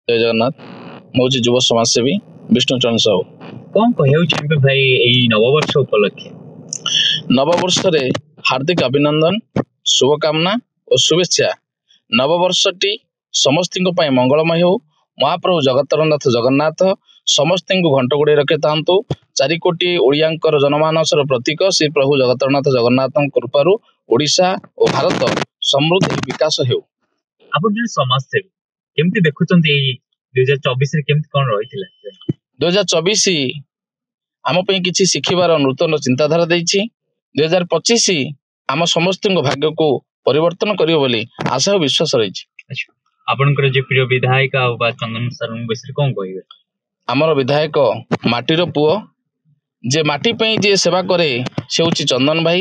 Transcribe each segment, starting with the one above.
जय जगन्नाथ मुझे युव समाजसेवी विष्णुचरण साहू। कौन कहते भाई यही नववर्ष उपलक्षे नववर्ष रे हार्दिक अभिनंदन शुभकामना और शुभेच्छा। नववर्षटी समस्त मंगलमय हो। महाप्रभु जगतरनाथ जगन्नाथ समस्त घंट गोड़े रखे था। 4 कोटी ओडियांकर जनमानसर प्रतीक श्री प्रभु जगतरनाथ जगन्नाथ कृपारू ओडिशा और भारत समृद्ध विकास हो। आप समाजसेवी केमती देखुं 2024 केमती कौन रही 2024 आम किसी शिखिबार नूतन चिंताधारा देछि। 2025 आम समस्त भाग्य को परिवर्तन करियो बोली आशा और विश्वास रही। आपनकर जे प्रिय विधायक चंदन सर विषय कौन कहे आमर विधायक माटीर पुओ जे माटी पे जे सेवा करे से हूँ चंदन भाई।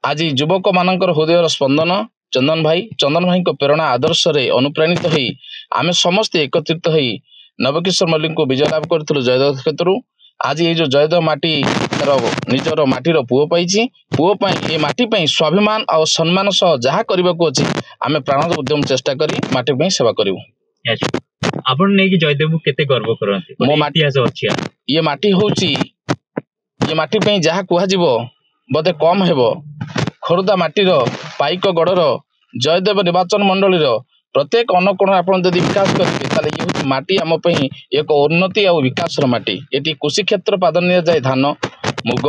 आज युवक मानकर हृदय स्पंदन चंदन भाई को प्रेरणा आदर्श रे अनुप्राणित होई आमे समस्ते एकत्रित होई नवकिशोर मल्लिक को विजय लाभ करथिलु जयदेव क्षेत्र। आज ये जो जयदेव माटी निजर माटीर पुओ पाइछि। पुओ पाई ए माटी पाई स्वाभिमान और सम्मान सह जहाँ करबा को अछि आमे प्राण उद्यम चेष्टा करी माटी पाई सेवा करिवु। आपण नै कि जयदेव केते गर्व करथि मो माटी आसे अछि। ये माटी होछि ये माटी पाई जहाँ कुहा जिवो बदे कम हेबो। खोर्धा माटीर पाइक गड़र जयदेव निर्वाचन मंडली प्रत्येक अनकोण आप विकास करेंगे ये हूँ माटी आम एक उन्नति और विकास माटी। ये कृषि क्षेत्र प्राधान्य जाए धान मुग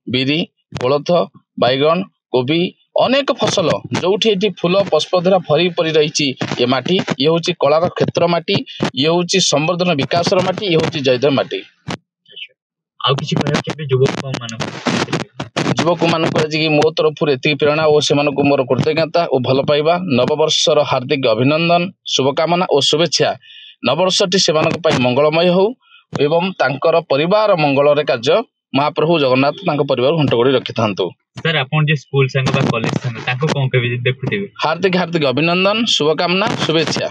बिरी कोलथ बैगन कोबी अनेक फसल जो फूल पुष्पधरा भरी पड़ी रही। ये माटी ये हूँ कलार क्षेत्र माटी ये हूँ संवर्धन विकास माटी ये हूँ जयदेव माटी। युवक मानक आज मो तरफ एति प्रेरणा और से मोर कृतज्ञता और भल पाइबा नववर्षर हार्दिक अभिनंदन शुभकामना और शुभेच्छा। नववर्षटी से मंगलमय हो एवं तांकर परिवार मंगल कार्य महाप्रभु जगन्नाथ परिवार घंटगोड़ी रखि था। सर आपन जे स्कूल संग बा कॉलेज संग ताको कोन के देखुथिबे हार्दिक अभिनंदन शुभकामना शुभेच्छा।